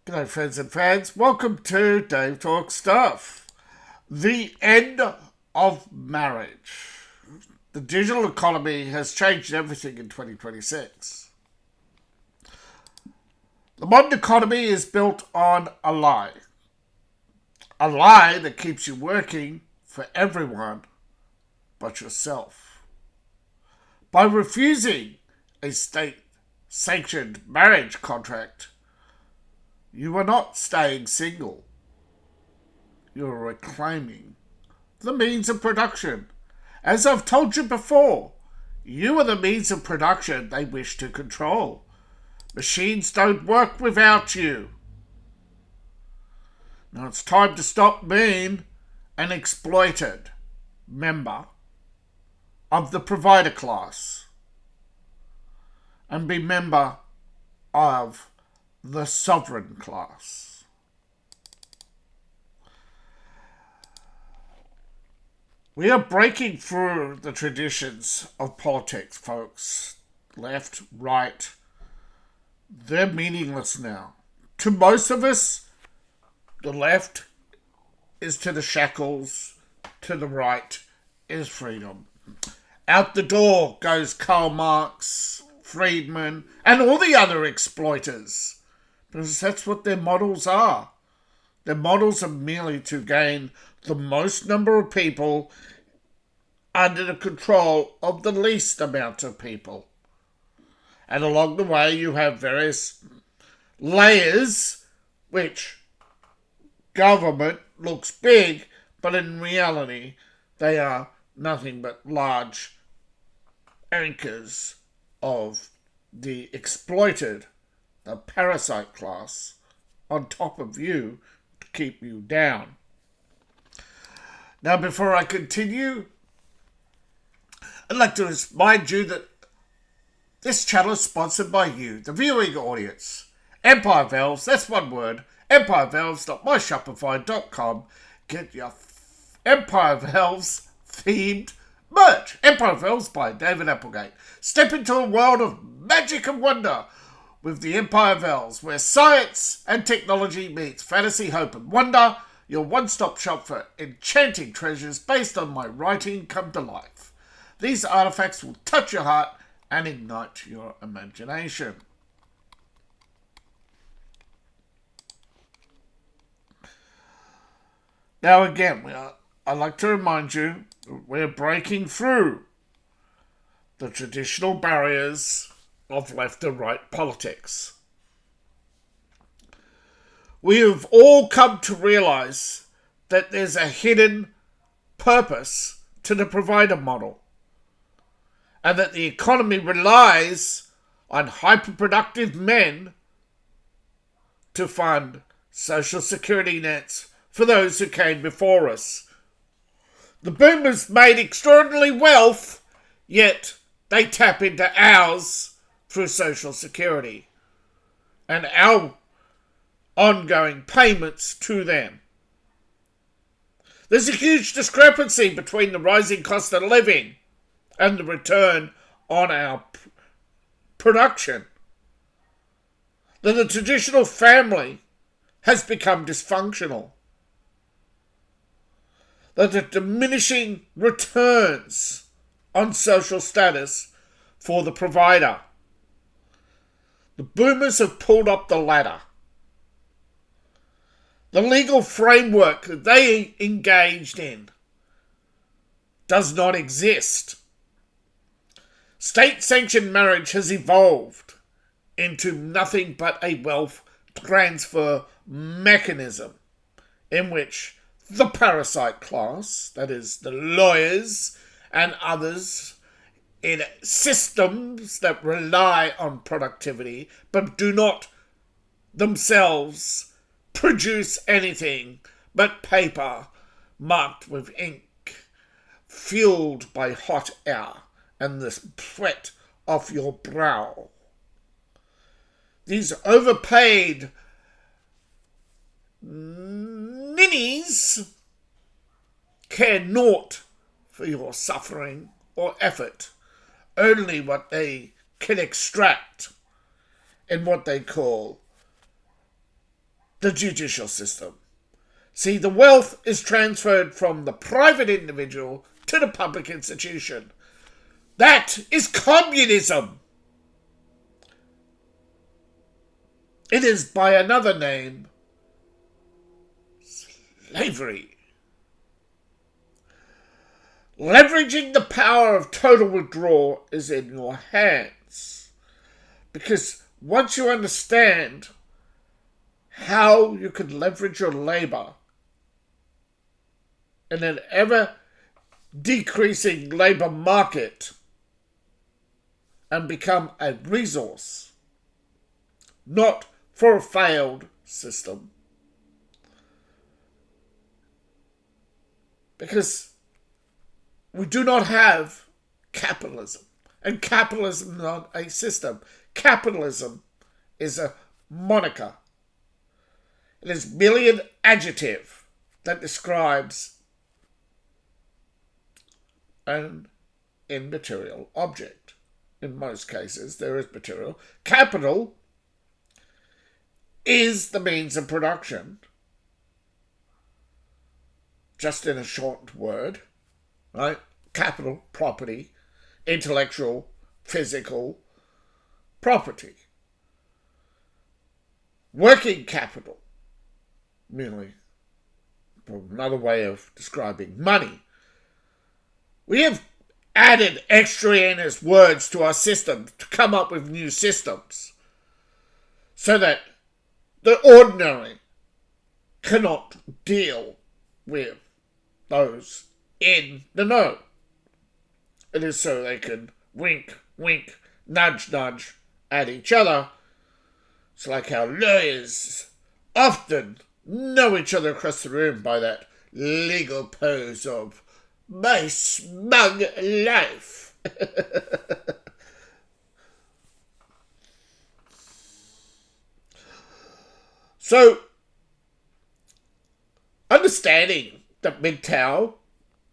G'day friends and fans, welcome to Dave Talk Stuff. The end of marriage. The digital economy has changed everything in 2026. The modern economy is built on a lie. A lie that keeps you working for everyone but yourself. By refusing a state-sanctioned marriage contract, you are not staying single. You are reclaiming the means of production. As I've told you before, you are the means of production they wish to control. Machines don't work without you. Now it's time to stop being an exploited member of the provider class and be member of the sovereign class. We are breaking through the traditions of politics, folks. Left, right, they're meaningless now. To most of us, the left is to the shackles, to the right is freedom. Out the door goes Karl Marx, Friedman, and all the other exploiters. Because that's what their models are. Their models are merely to gain the most number of people under the control of the least amount of people. And along the way you have various layers which government looks big, but in reality they are nothing but large anchors of the exploited, the parasite class, on top of you to keep you down. Now, before I continue, I'd like to remind you that this channel is sponsored by you, the viewing audience. Empire Valves, that's one word, empirevalves.myshopify.com. Get your Empire Valves themed merch. Empire Valves by David Applegate. Step into a world of magic and wonder with the Empire Valves, where science and technology meets fantasy, hope and wonder. Your one-stop shop for enchanting treasures based on my writing come to life. These artifacts will touch your heart and ignite your imagination. Now again, I'd like to remind you, we're breaking through the traditional barriers of left and right politics. We have all come to realize that there's a hidden purpose to the provider model, and that the economy relies on hyperproductive men to fund social security nets for those who came before us. The boomers made extraordinary wealth, yet they tap into ours through social security and our ongoing payments to them. There's a huge discrepancy between the rising cost of living and the return on our production. That the traditional family has become dysfunctional. That the diminishing returns on social status for the provider. The boomers have pulled up the ladder. The legal framework that they engaged in does not exist. State-sanctioned marriage has evolved into nothing but a wealth transfer mechanism in which the parasite class, that is the lawyers and others in systems that rely on productivity but do not themselves produce anything but paper marked with ink, fueled by hot air and the sweat off your brow. These overpaid ninnies care naught for your suffering or effort, only what they can extract in what they call the judicial system. See, the wealth is transferred from the private individual to the public institution. That is communism. It is by another name, slavery. Leveraging the power of total withdrawal is in your hands. Because once you understand how you can leverage your labor in an ever decreasing labor market and become a resource, not for a failed system. Because we do not have capitalism. And capitalism is not a system. Capitalism is a moniker. It is merely an adjective that describes an immaterial object. In most cases, there is material. Capital is the means of production. Just in a short word, right? Capital, property, intellectual, physical property. Working capital, merely another way of describing money. We have added extraneous words to our system to come up with new systems so that the ordinary cannot deal with those in the know. It is so they can wink, wink, nudge, nudge at each other. It's like how lawyers often know each other across the room by that legal pose of my smug life. So, understanding that mgtow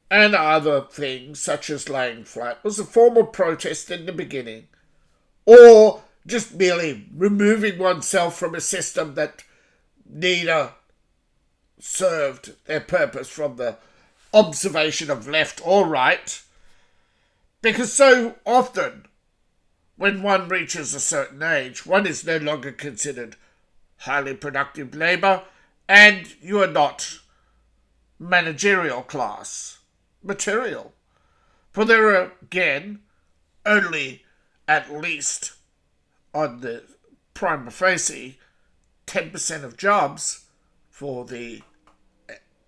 and other things such as laying flat was a form of protest in the beginning, or just merely removing oneself from a system that neither served their purpose from the observation of left or right, because so often when one reaches a certain age, one is no longer considered highly productive labour, and you are not managerial class material. For there are, again, only at least on the prima facie 10% of jobs for the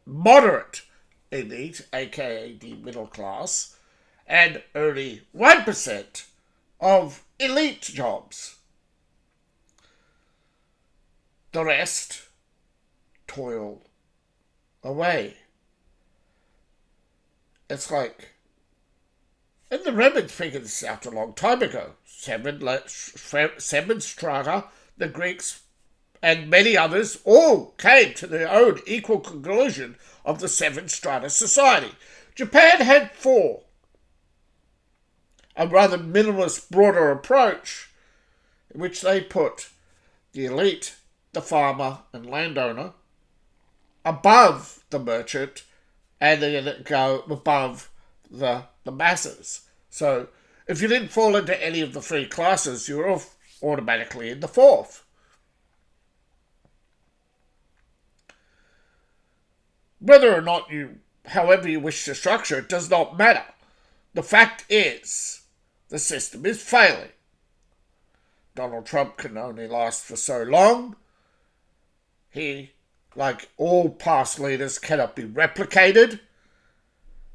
moderate elite, aka the middle class, and only 1% of elite jobs. The rest toil away. It's like, and the Romans figured this out a long time ago. Seven strata, the Greeks and many others all came to their own equal conclusion of the seven strata society. Japan had four. A rather minimalist, broader approach in which they put the elite, the farmer and landowner above the merchant, and then go above the masses. So if you didn't fall into any of the three classes, you were automatically in the fourth. Whether or not however you wish to structure it, does not matter. The fact is, the system is failing. Donald Trump can only last for so long. He, like all past leaders, cannot be replicated.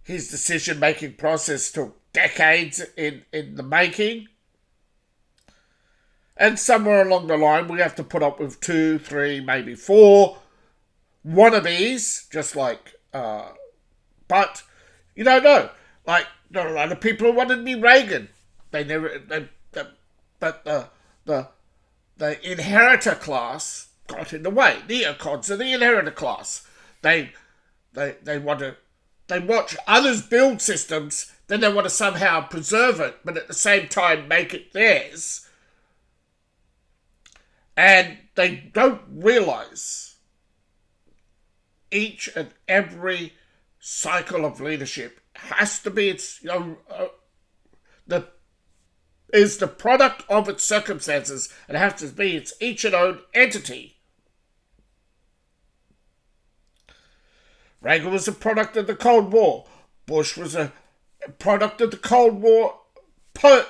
His decision-making process took decades in the making. And somewhere along the line, we have to put up with 2, 3, maybe 4 wannabes, just like, but you don't know. Like, there are a lot of people who wanted to be Reagan. But the inheritor class got in the way. Neocons are the inheritor class. They watch others build systems, then they want to somehow preserve it, but at the same time make it theirs. And they don't realise each and every cycle of leadership has to be is the product of its circumstances and has to be its each and own entity. Reagan was a product of the Cold War. Bush was a product of the Cold War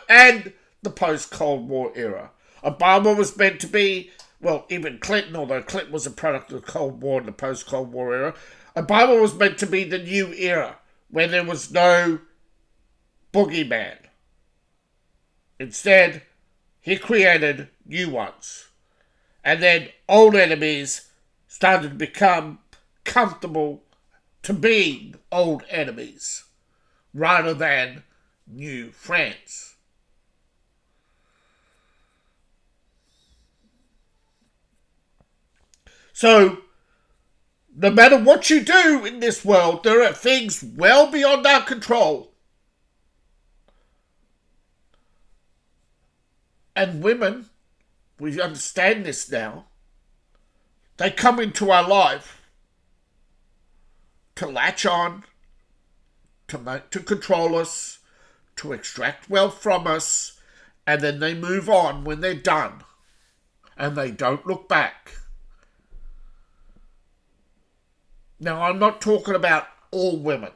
and the post-Cold War era. Obama was meant to be, well, even Clinton, although Clinton was a product of the Cold War and the post-Cold War era, Obama was meant to be the new era where there was no boogeyman. Instead, he created new ones. And then old enemies started to become comfortable to being old enemies rather than new friends. So, no matter what you do in this world, there are things well beyond our control. And women, we understand this now, they come into our life to latch on, to control us, to extract wealth from us, and then they move on when they're done. And they don't look back. Now, I'm not talking about all women.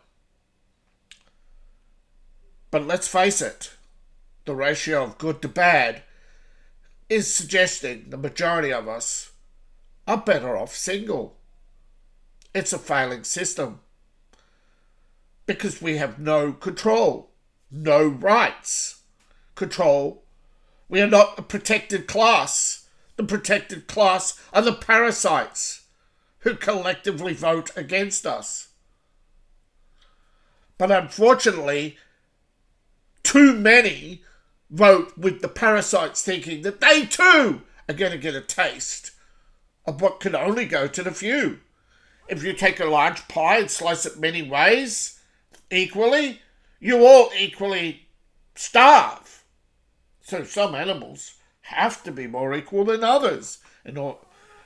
But let's face it, the ratio of good to bad is suggesting the majority of us are better off single. It's a failing system because we have no control, no rights. Control. We are not a protected class. The protected class are the parasites who collectively vote against us. But unfortunately, too many vote with the parasites thinking that they too are going to get a taste of what can only go to the few. If you take a large pie and slice it many ways, equally, you all equally starve. So some animals have to be more equal than others.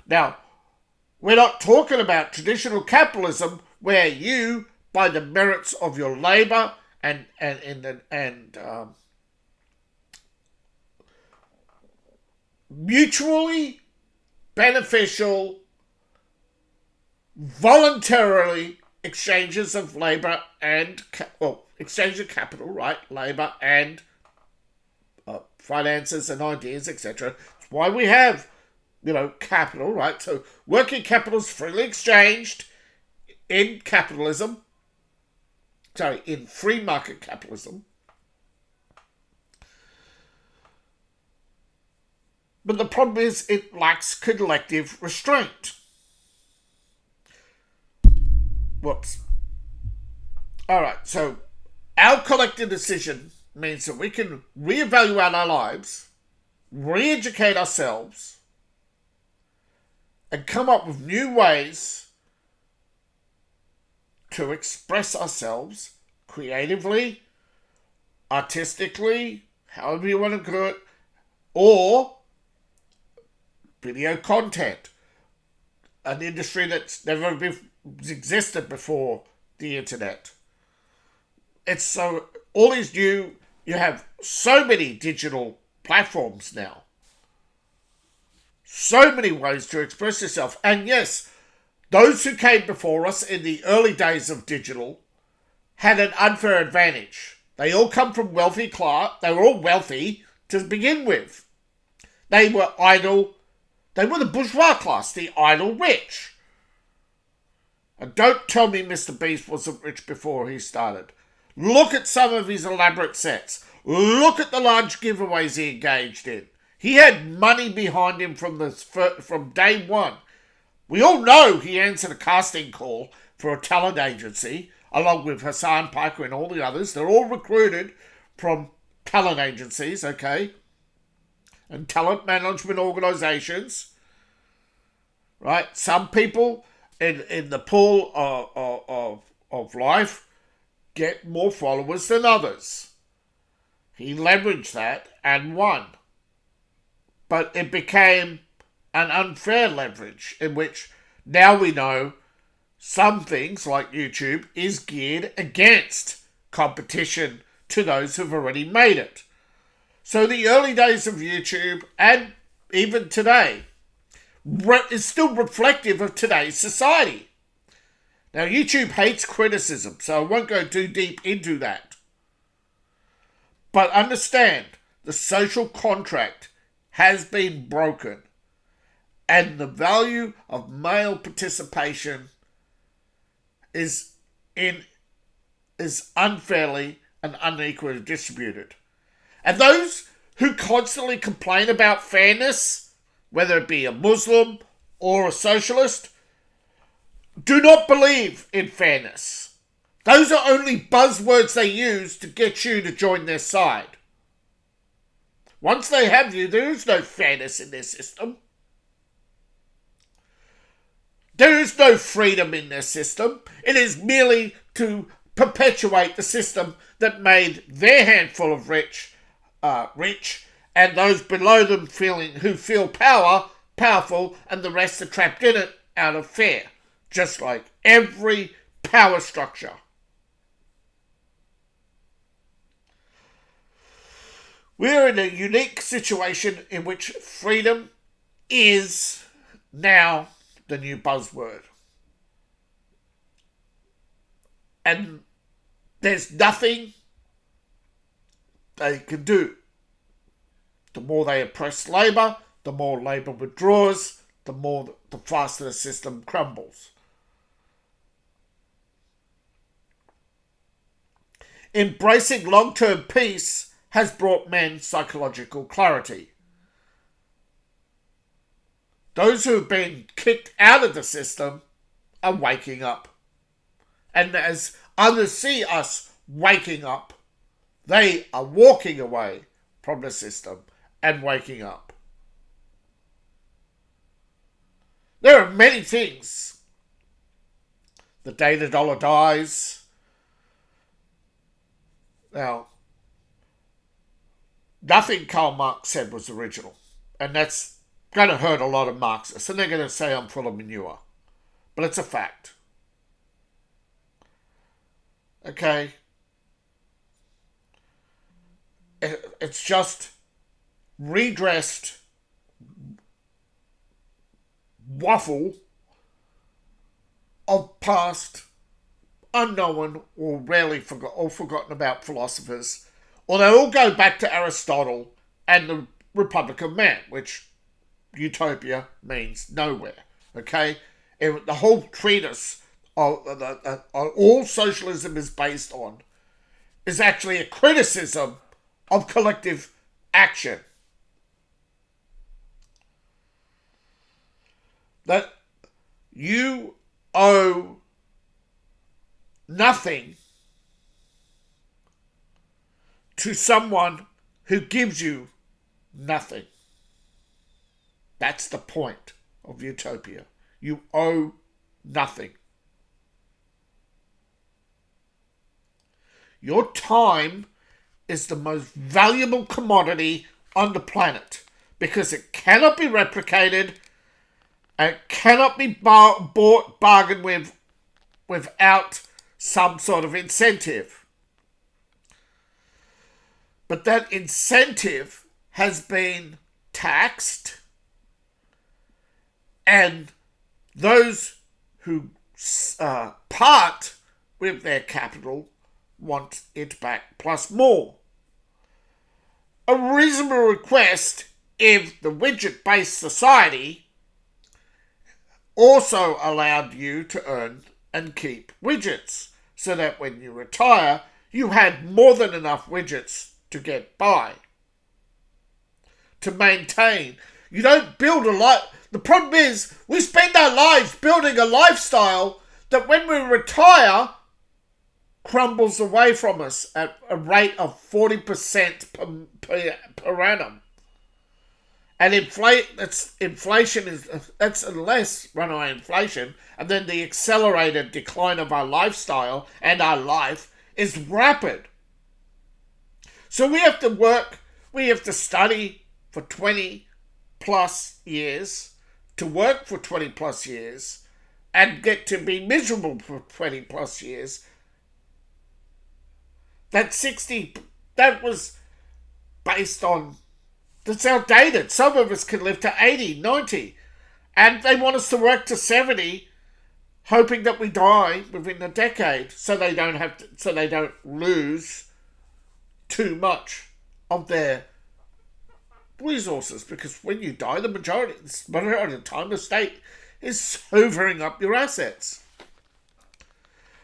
Now, we're not talking about traditional capitalism where you, by the merits of your labour and mutually beneficial, voluntarily exchanges of labour and exchange of capital, right? Labour and finances and ideas, etc. That's why we have, capital, right? So working capital is freely exchanged in capitalism. Sorry, in free market capitalism. But the problem is it lacks collective restraint. Whoops. Alright, so our collective decision means that we can reevaluate our lives, re-educate ourselves, and come up with new ways to express ourselves creatively, artistically, however you want to do it, or video content, an industry that's never existed before the internet. It's so, all these new, you have so many digital platforms now. So many ways to express yourself. And yes, those who came before us in the early days of digital had an unfair advantage. They all come from wealthy class. They were all wealthy to begin with. They were idle. They were the bourgeois class, the idle rich. And don't tell me Mr. Beast wasn't rich before he started. Look at some of his elaborate sets. Look at the large giveaways he engaged in. He had money behind him from day one. We all know he answered a casting call for a talent agency, along with Hassan Piker and all the others. They're all recruited from talent agencies, okay? And talent management organizations, right? Some people in the pool of life get more followers than others. He leveraged that and won. But it became an unfair leverage in which now we know Some things, like YouTube, is geared against competition to those who've already made it. So the early days of YouTube, and even today, is still reflective of today's society. Now, YouTube hates criticism, so I won't go too deep into that. But understand, the social contract has been broken, and the value of male participation is unfairly and unequally distributed. And those who constantly complain about fairness, whether it be a Muslim or a socialist, do not believe in fairness. Those are only buzzwords they use to get you to join their side. Once they have you, there is no fairness in their system. There is no freedom in their system. It is merely to perpetuate the system that made their handful of rich, and those below them who feel powerful, and the rest are trapped in it out of fear. Just like every power structure. We're in a unique situation in which freedom is now the new buzzword. And there's nothing they can do. The more they oppress labour, the more labour withdraws, the faster the system crumbles. Embracing long-term peace has brought men psychological clarity. Those who have been kicked out of the system are waking up. And as others see us waking up, they are walking away from the system and waking up. There are many things. The day the dollar dies. Now, nothing Karl Marx said was original. And that's going to hurt a lot of Marxists. And they're going to say I'm full of manure. But it's a fact. Okay? It's just redressed waffle of past unknown or rarely forgotten about philosophers, or they all go back to Aristotle and the Republic of Man, which utopia means nowhere. Okay, the whole treatise of all socialism is based on is actually a criticism of collective action. That you owe nothing to someone who gives you nothing. That's the point of utopia. You owe nothing. Your time is the most valuable commodity on the planet because it cannot be replicated and it cannot be bargained with without some sort of incentive. But that incentive has been taxed, and those who part with their capital want it back plus more. A reasonable request if the widget-based society also allowed you to earn and keep widgets, so that when you retire, you had more than enough widgets to get by. To maintain. You don't build a life. The problem is, we spend our lives building a lifestyle that when we retire, crumbles away from us at a rate of 40% per annum. And inflation that's unless runaway inflation, and then the accelerated decline of our lifestyle and our life is rapid. So we have to work, we have to study for 20 plus years, to work for 20 plus years, and get to be miserable for 20 plus years, that was based on, that's outdated. Some of us can live to 80, 90, and they want us to work to 70, hoping that we die within a decade, so they don't lose too much of their resources. Because when you die, the majority of the time, the state is hoovering up your assets.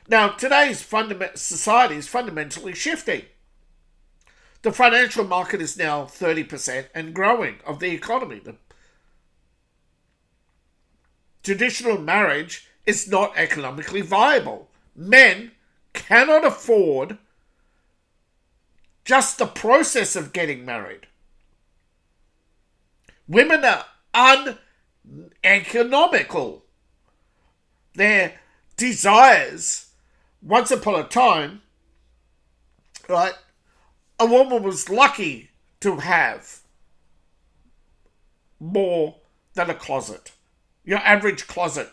Now, today's society is fundamentally shifting. The financial market is now 30% and growing of the economy. The traditional marriage is not economically viable. Men cannot afford just the process of getting married. Women are uneconomical. Their desires, once upon a time, right, a woman was lucky to have more than a closet. Your average closet,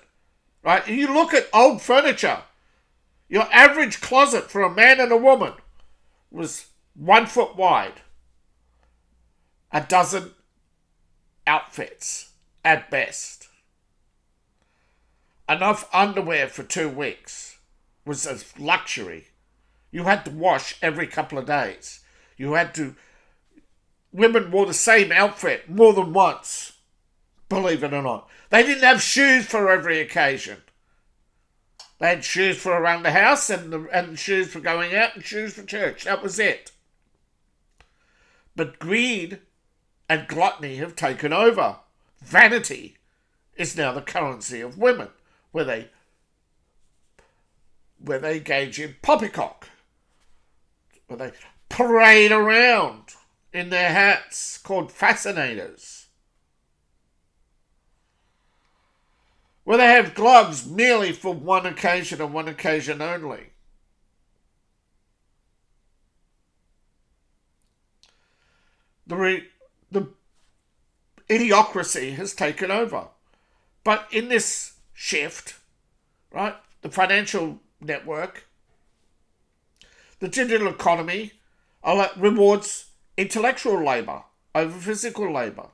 right? You look at old furniture. Your average closet for a man and a woman was 1 foot wide. A dozen outfits at best. Enough underwear for 2 weeks was a luxury. You had to wash every couple of days. Women wore the same outfit more than once, believe it or not. They didn't have shoes for every occasion. They had shoes for around the house and shoes for going out and shoes for church. That was it. But greed and gluttony have taken over. Vanity is now the currency of women, where they engage in poppycock, where they parade around in their hats called fascinators, where they have gloves merely for one occasion and one occasion only. The idiocracy has taken over. But in this shift, right, the financial network, the digital economy rewards intellectual labour over physical labour.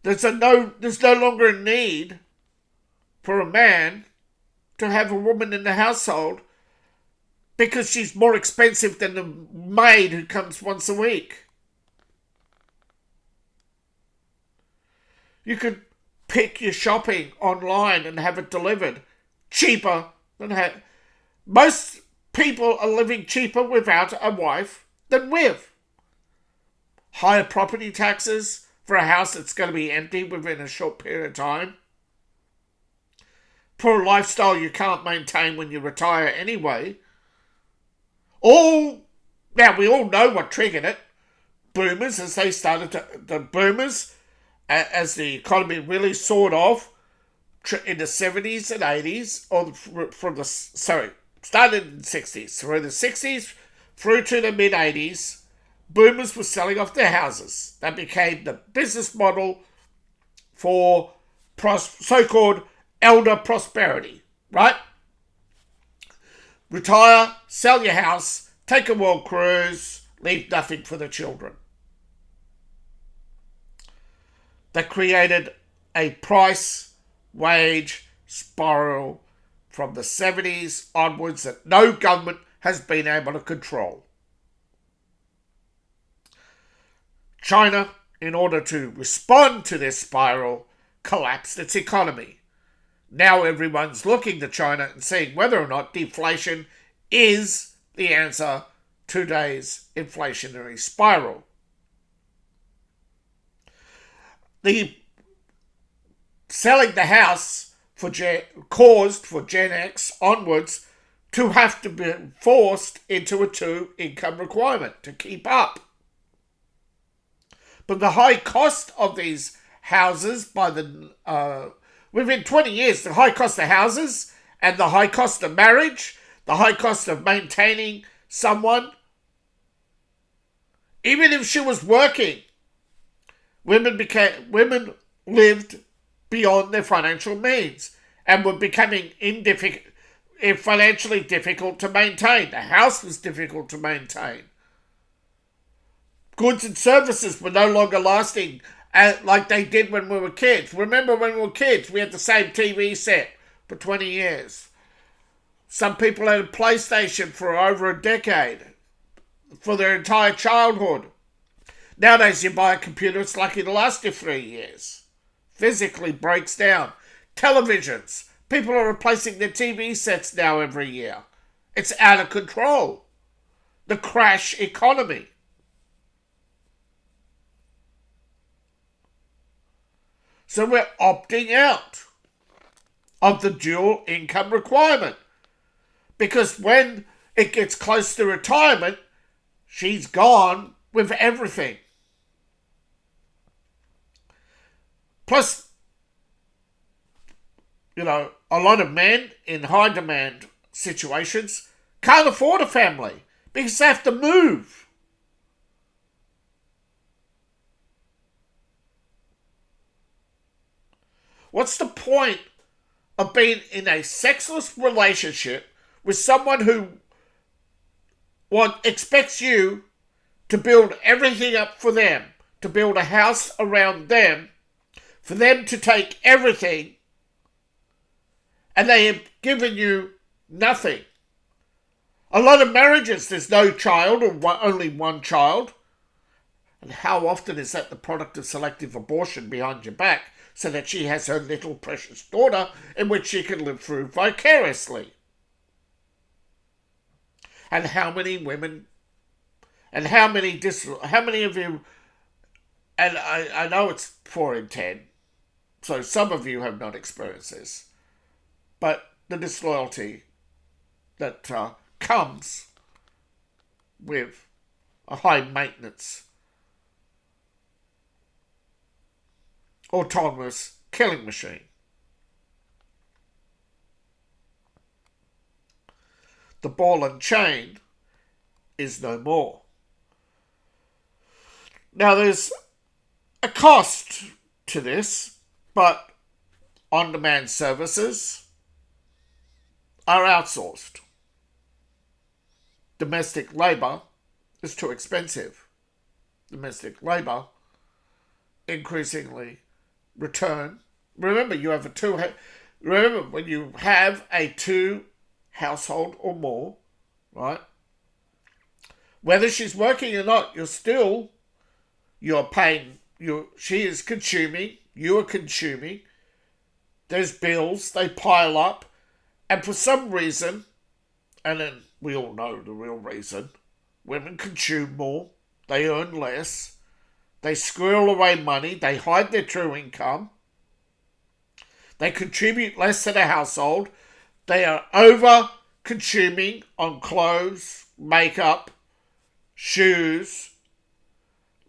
There's no longer a need for a man to have a woman in the household because she's more expensive than the maid who comes once a week. You could pick your shopping online and have it delivered cheaper than most people are living cheaper without a wife than with. Higher property taxes for a house that's going to be empty within a short period of time. For a lifestyle you can't maintain when you retire anyway. Now we all know what triggered it. Boomers, as they started as the economy really soared off in the 70s and 80s, started in the 60s, through the 60s through to the mid-80s, boomers were selling off their houses. That became the business model for so-called elder prosperity, right? Retire, sell your house, take a world cruise, leave nothing for the children. That created a price wage spiral from the 70s onwards that no government has been able to control. China, in order to respond to this spiral, collapsed its economy. Now everyone's looking to China and seeing whether or not deflation is the answer to today's inflationary spiral. The selling the house caused for Gen X onwards to have to be forced into a 2-income requirement to keep up. But the high cost of these houses within 20 years, the high cost of houses and the high cost of marriage, the high cost of maintaining someone, even if she was working, women lived beyond their financial means and were becoming financially difficult to maintain. The house was difficult to maintain. Goods and services were no longer lasting like they did when we were kids. Remember when we were kids, we had the same TV set for 20 years. Some people had a PlayStation for over a decade, for their entire childhood. Nowadays, you buy a computer, it's lucky to last you 3 years. Physically breaks down. Televisions. People are replacing their TV sets now every year. It's out of control. The crash economy. So we're opting out of the dual income requirement. Because when it gets close to retirement, she's gone with everything. Plus, a lot of men in high demand situations can't afford a family because they have to move. What's the point of being in a sexless relationship with someone who expects you to build everything up for them, to build a house around them, for them to take everything, and they have given you nothing? A lot of marriages, there's no child or only one child. And how often is that the product of selective abortion behind your back so that she has her little precious daughter in which she can live through vicariously? And how many women, and how many of you, and I know it's 4 in 10, so some of you have not experienced this, but the disloyalty that comes with a high maintenance, autonomous killing machine. The ball and chain is no more. Now there's a cost to this, but on-demand services are outsourced. Domestic labour is too expensive. Domestic labour increasingly return. Remember, remember when you have a 2 household or more, right? Whether she's working or not, you're paying. She is consuming. You are consuming. There's bills. They pile up, and for some reason, and then we all know the real reason, women consume more. They earn less. They squirrel away money. They hide their true income. They contribute less to the household. They are over-consuming on clothes, makeup, shoes,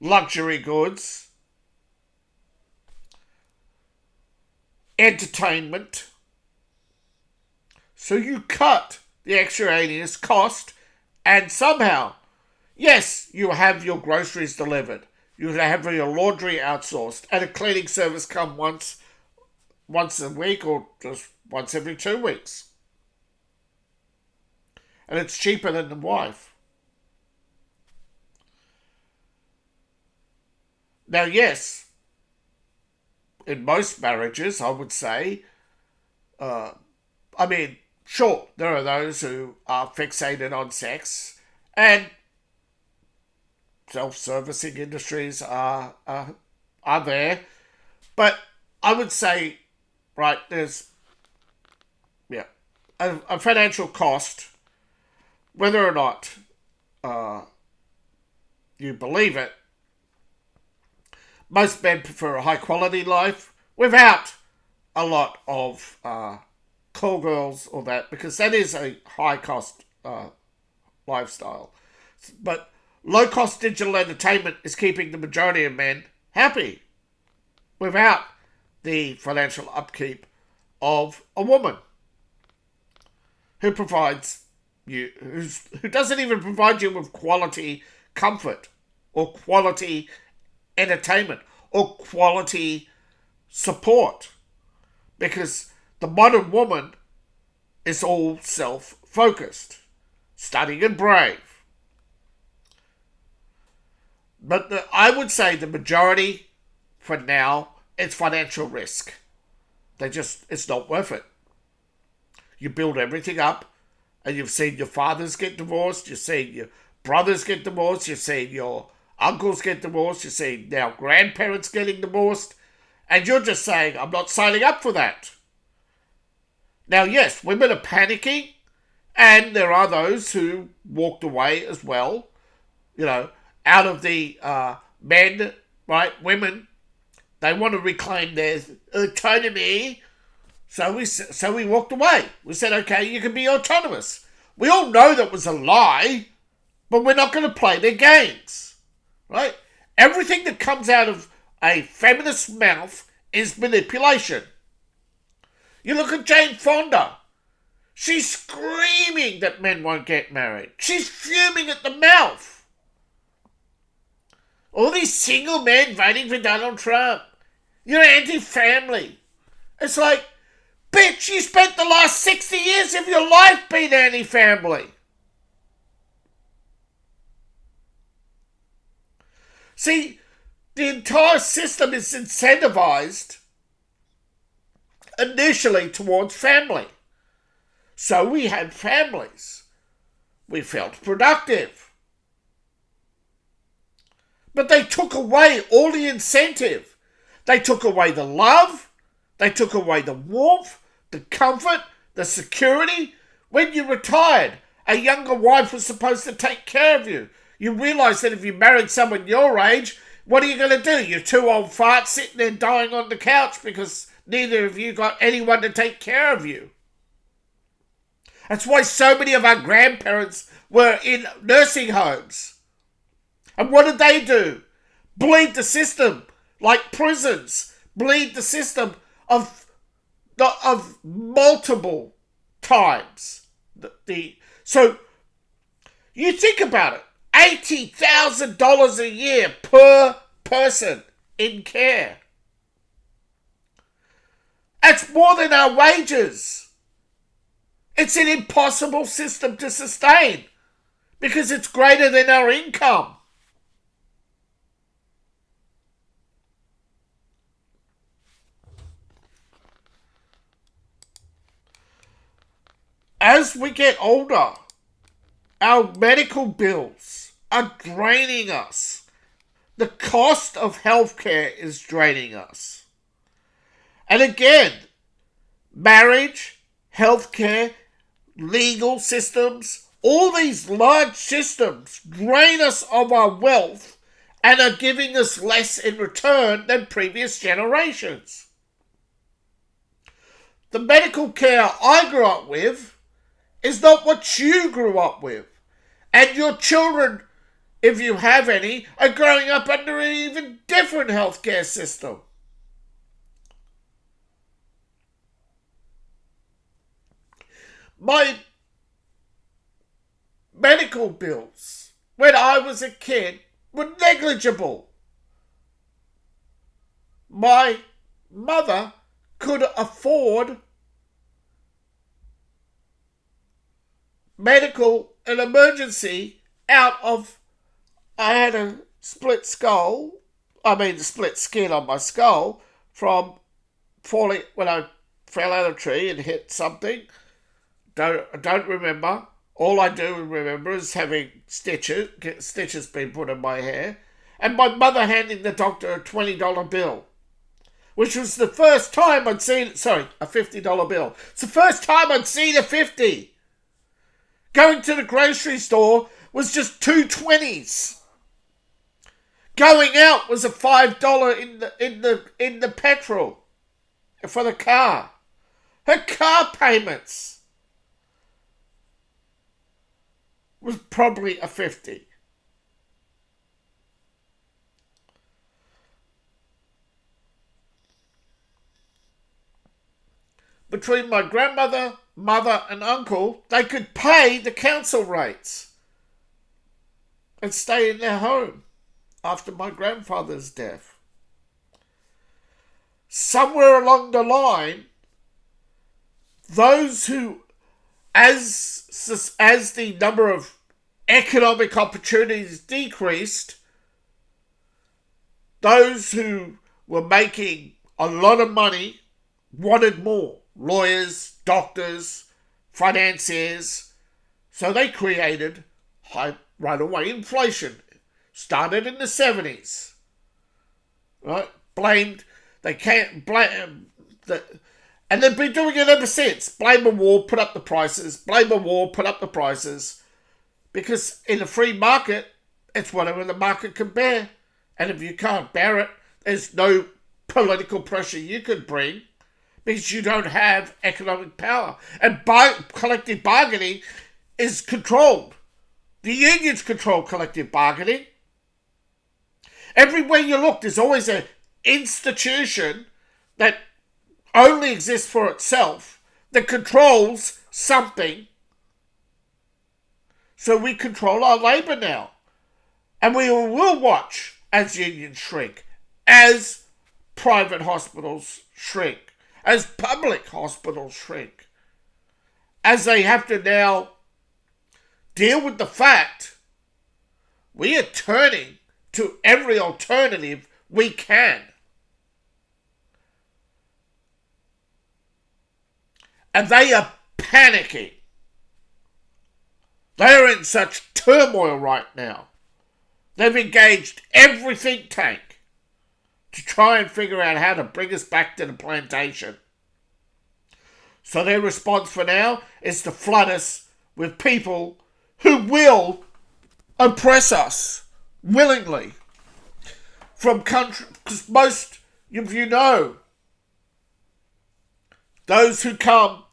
luxury goods, entertainment. So you cut the extraneous cost and somehow, yes, you have your groceries delivered. You have your laundry outsourced and a cleaning service come once a week or just once every 2 weeks. And it's cheaper than the wife. Now, yes, in most marriages, I would say, sure, there are those who are fixated on sex, and self-servicing industries are there. But I would say, right, there's a financial cost, whether or not you believe it. Most men prefer a high-quality life without a lot of call girls or that, because that is a high-cost lifestyle. But low-cost digital entertainment is keeping the majority of men happy without the financial upkeep of a woman who provides you, who doesn't even provide you with quality comfort or quality entertainment or quality support, because the modern woman is all self-focused, stunning and brave. But I would say the majority, for now, it's financial risk. It's not worth it. You build everything up, and you've seen your fathers get divorced, you've seen your brothers get divorced, you've seen your uncles get divorced, you've seen now grandparents getting divorced, and you're just saying, I'm not signing up for that. Now, yes, women are panicking, and there are those who walked away as well, out of the men, right? Women, they want to reclaim their autonomy. So we walked away. We said, okay, you can be autonomous. We all know that was a lie, but we're not going to play their games, right? Everything that comes out of a feminist's mouth is manipulation. You look at Jane Fonda. She's screaming that men won't get married. She's fuming at the mouth. All these single men voting for Donald Trump. You're anti-family. It's like, bitch, you spent the last 60 years of your life being anti-family. See, the entire system is incentivized initially towards family. So we had families. We felt productive. But they took away all the incentive. They took away the love. They took away the warmth, the comfort, the security. When you retired, a younger wife was supposed to take care of you. You realise that if you married someone your age, what are you going to do? You're two old farts sitting there dying on the couch because neither of you got anyone to take care of you. That's why so many of our grandparents were in nursing homes. And what did they do? Bleed the system like prisons. Bleed the system of multiple times. So you think about it. $80,000 a year per person in care. That's more than our wages. It's an impossible system to sustain because it's greater than our income. As we get older, our medical bills are draining us. The cost of healthcare is draining us. And again, marriage, healthcare, legal systems, all these large systems drain us of our wealth and are giving us less in return than previous generations. The medical care I grew up with is not what you grew up with. And your children, if you have any, are growing up under an even different healthcare system. My medical bills when I was a kid were negligible. My mother could afford medical and emergency out of, I had a split skin on my skull from falling when I fell out of a tree and hit something. Don't remember. All I do remember is having stitches being put in my hair, and my mother handing the doctor a $20 bill, which was the first time I'd seen, a $50 bill. It's the first time I'd seen a 50. Going to the grocery store was just two 20s. Going out was a $5 in the petrol for the car. Her car payments was probably a 50. Between my grandmother, mother and uncle, they could pay the council rates and stay in their home after my grandfather's death. somewhere along the line, those who, as the number of economic opportunities decreased, those who were making a lot of money wanted more. Lawyers, doctors, financiers. So they created high runaway inflation. Started in the 70s. Right? They can't blame, and they've been doing it ever since. Blame a war, put up the prices. Blame a war, put up the prices. Because in a free market, it's whatever the market can bear. And if you can't bear it, there's no political pressure you can bring because you don't have economic power. And collective bargaining is controlled. The unions control collective bargaining. Everywhere you look, there's always an institution that only exists for itself that controls something. So we control our labour now. And we will watch as unions shrink, as private hospitals shrink, as public hospitals shrink, as they have to now deal with the fact we are turning to every alternative we can. And they are panicking. They're in such turmoil right now. They've engaged every think tank to try and figure out how to bring us back to the plantation. So their response for now is to flood us with people who will oppress us willingly from country, because most of you know, those who come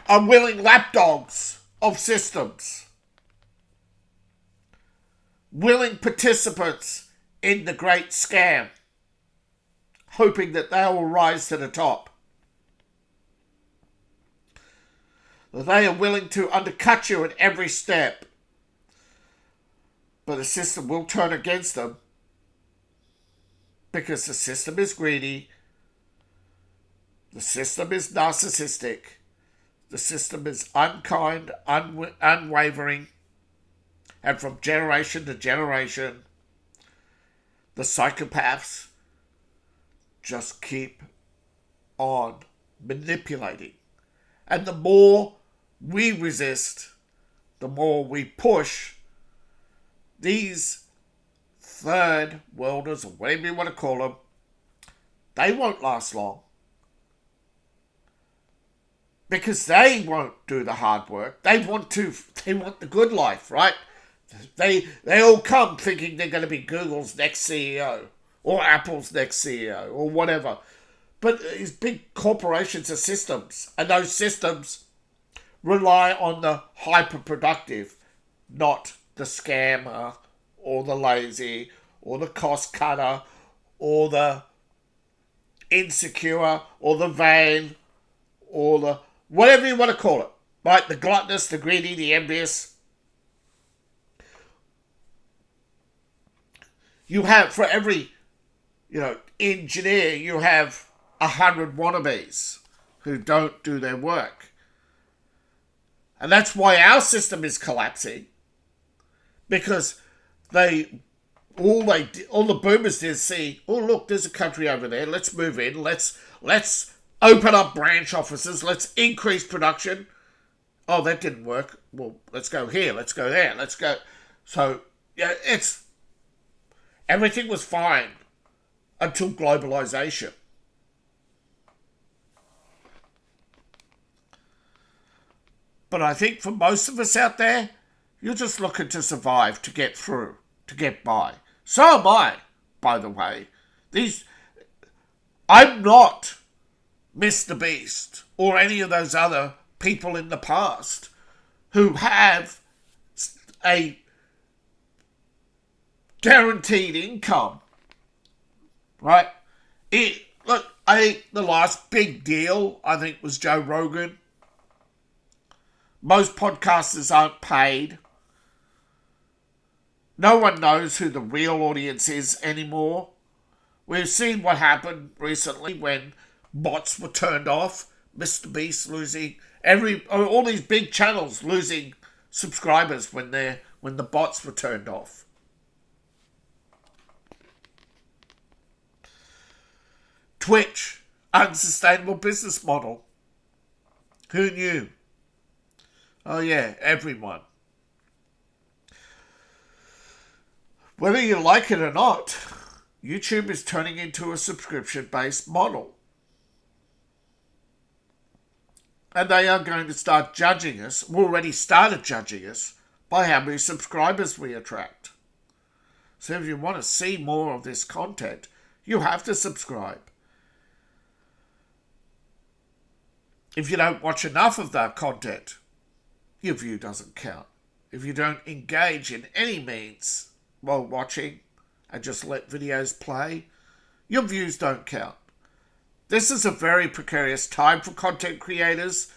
are willing lapdogs of systems, willing participants in the great scam, hoping that they will rise to the top. They are willing to undercut you at every step, but the system will turn against them because the system is greedy, the system is narcissistic, the system is unkind, unwavering, and from generation to generation, the psychopaths just keep on manipulating. And the more we resist, the more we push these third worlders, or whatever you want to call them. They won't last long. Because they won't do the hard work. They want the good life, right? They all come thinking they're going to be Google's next CEO or Apple's next CEO or whatever. But these big corporations are systems, and those systems rely on the hyper-productive, not the scammer or the lazy or the cost cutter or the insecure or the vain or the whatever you want to call it, right? The gluttonous, the greedy, the envious. You have, for every, engineer, you have 100 wannabes who don't do their work. And that's why our system is collapsing. Because all the boomers did see, oh look, there's a country over there, let's move in, let's open up branch offices, let's increase production. Oh, that didn't work. Well, let's go here, let's go there, let's go. So, yeah, everything was fine until globalization. But I think for most of us out there, you're just looking to survive, to get through, to get by. So am I, by the way. I'm not Mr. Beast or any of those other people in the past who have a guaranteed income, right? I think the last big deal, I think, was Joe Rogan. Most podcasters aren't paid. No one knows who the real audience is anymore. We've seen what happened recently when bots were turned off. Mr. Beast losing all these big channels losing subscribers when the bots were turned off. Twitch, unsustainable business model. Who knew? Oh yeah, everyone. Whether you like it or not, YouTube is turning into a subscription-based model. And they are going to start judging us, already started judging us, by how many subscribers we attract. So if you want to see more of this content, you have to subscribe. If you don't watch enough of that content, your view doesn't count. If you don't engage in any means while watching and just let videos play, your views don't count. This is a very precarious time for content creators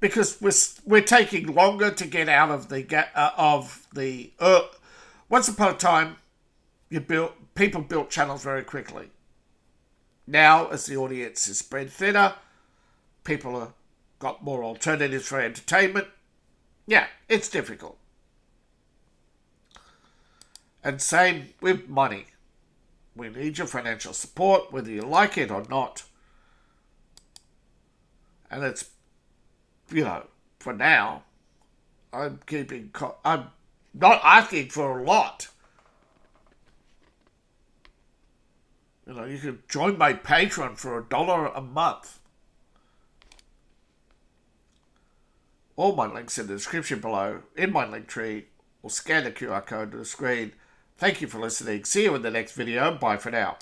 because we're taking longer to get out of the once upon a time, people built channels very quickly. Now, as the audience is spread thinner, people have got more alternatives for entertainment. Yeah, it's difficult. And same with money. We need your financial support, whether you like it or not. And it's, for now, I'm not asking for a lot. You can join my Patreon for $1 a month. All my links in the description below, in my link tree, or scan the QR code to the screen. Thank you for listening. See you in the next video. Bye for now.